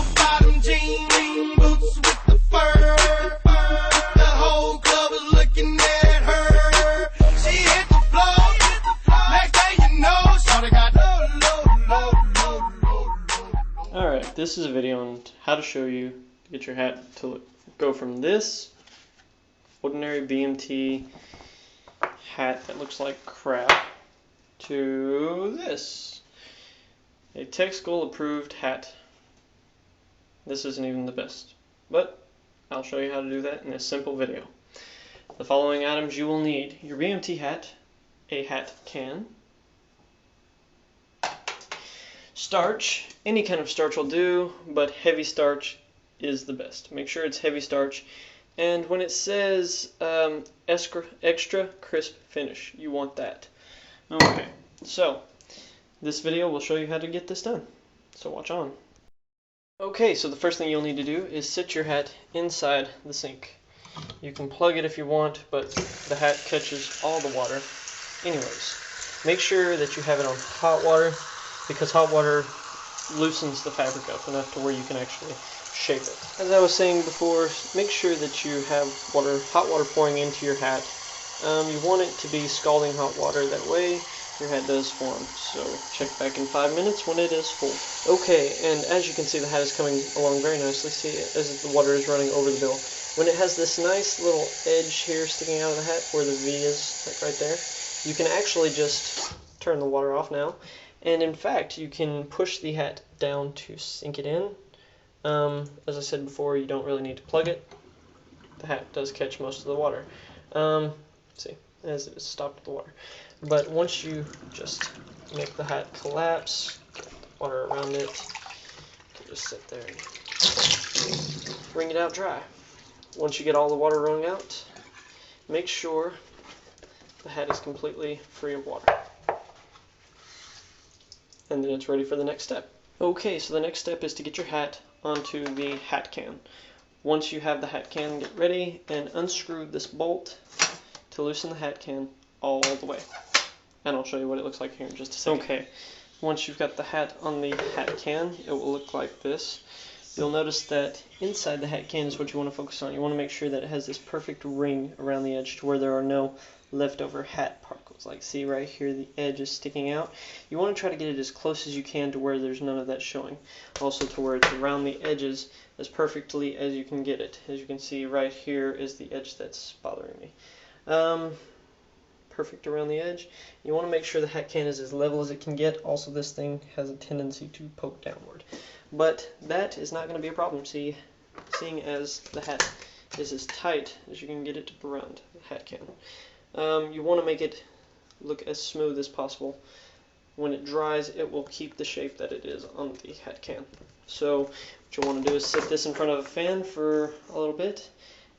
apple-bottom jean boots with the fur. The whole club was looking at her. She hit the floor. Next thing you know, shawty got low. Alright, this is a video on how to show you to get your hat to go from this ordinary BMT hat that looks like crap to this. A Tech School approved hat. This isn't even the best, but I'll show you how to do that in a simple video. The following items you will need: your BMT hat, a hat can, starch. Any kind of starch will do, but heavy starch is the best. Make sure it's heavy starch. And when it says extra crisp finish, you want that. Okay, so this video will show you how to get this done. So watch on. Okay, so the first thing you'll need to do is sit your hat inside the sink. You can plug it if you want, but the hat catches all the water. Anyways, make sure that you have it on hot water, because hot water loosens the fabric up enough to where you can actually shape it. As I was saying before, make sure that you have hot water pouring into your hat. You want it to be scalding hot water, that way your hat does form. So check back in 5 minutes when it is full. Okay, and as you can see, the hat is coming along very nicely. See, as the water is running over the bill. When it has this nice little edge here sticking out of the hat, where the V is, like right there, you can actually just turn the water off now. And in fact, you can push the hat down to sink it in. As I said before, you don't really need to plug it. The hat does catch most of the water. See, as it stopped the water. But once you just make the hat collapse, get the water around it, you can just sit there and wring it out dry. Once you get all the water wrung out, make sure the hat is completely free of water. And then it's ready for the next step. Okay, so the next step is to get your hat onto the hat can. Once you have the hat can, get ready and unscrew this bolt to loosen the hat can all the way. And I'll show you what it looks like here in just a second. Okay, once you've got the hat on the hat can, it will look like this. You'll notice that inside the hat can is what you want to focus on. You want to make sure that it has this perfect ring around the edge to where there are no leftover hat particles. Like, see right here, the edge is sticking out. You want to try to get it as close as you can to where there's none of that showing. Also to where it's around the edges as perfectly as you can get it. As you can see right here is the edge that's bothering me. Perfect around the edge. You want to make sure the hat can is as level as it can get. Also, this thing has a tendency to poke downward. But that is not going to be a problem, seeing as the hat is as tight as you can get it around the hat can. You want to make it look as smooth as possible. When it dries, it will keep the shape that it is on the hat can. So what you want to do is sit this in front of a fan for a little bit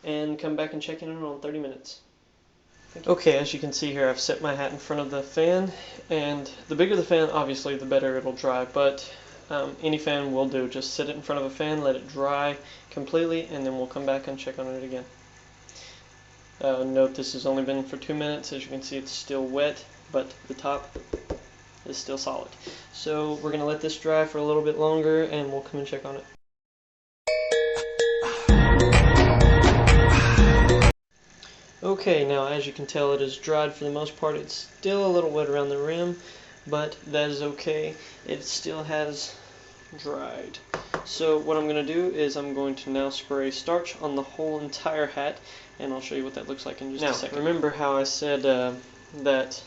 and come back and check in on 30 minutes. Okay, as you can see here, I've set my hat in front of the fan, and the bigger the fan, obviously, the better it'll dry, but any fan will do. Just sit it in front of a fan, let it dry completely, and then we'll come back and check on it again. Note this has only been for 2 minutes. As you can see, it's still wet, but the top is still solid. So we're going to let this dry for a little bit longer, and we'll come and check on it. Okay, now as you can tell, it is dried for the most part. It's still a little wet around the rim, but that is okay. It still has dried. So what I'm going to do is I'm going to now spray starch on the whole entire hat, and I'll show you what that looks like in just a second. Remember how I said that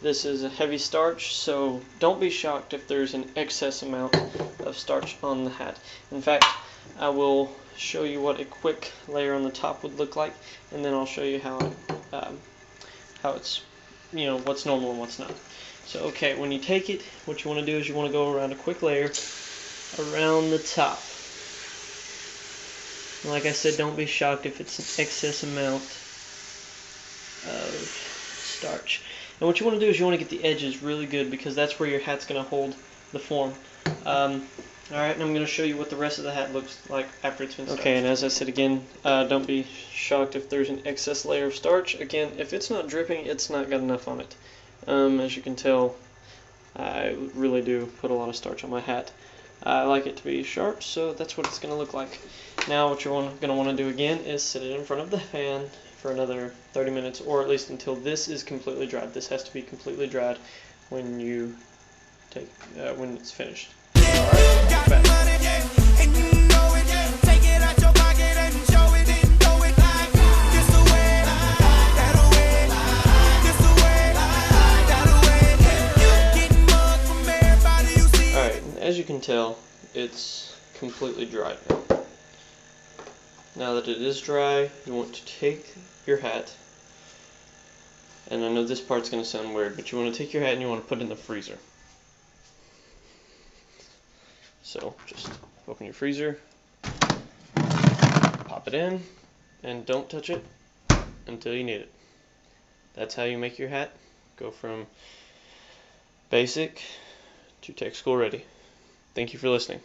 this is a heavy starch, so don't be shocked if there's an excess amount of starch on the hat. In fact, I will show you what a quick layer on the top would look like, and then I'll show you how it's, what's normal and what's not. So okay, when you take it, what you want to do is you want to go around a quick layer around the top. And like I said, don't be shocked if it's an excess amount of starch. And what you want to do is you want to get the edges really good, because that's where your hat's going to hold the form. Alright, and I'm going to show you what the rest of the hat looks like after it's been starched. Okay, and as I said again, don't be shocked if there's an excess layer of starch. Again, if it's not dripping, it's not got enough on it. As you can tell, I really do put a lot of starch on my hat. I like it to be sharp, so that's what it's going to look like. Now what you're going to want to do again is sit it in front of the fan for another 30 minutes, or at least until this is completely dried. This has to be completely dried when you when it's finished. Alright, back. As you can tell, it's completely dried now. Now that it is dry, you want to take your hat, and I know this part's going to sound weird, but you want to take your hat and you want to put it in the freezer. So just open your freezer, pop it in, and don't touch it until you need it. That's how you make your hat go from basic to tech school ready. Thank you for listening.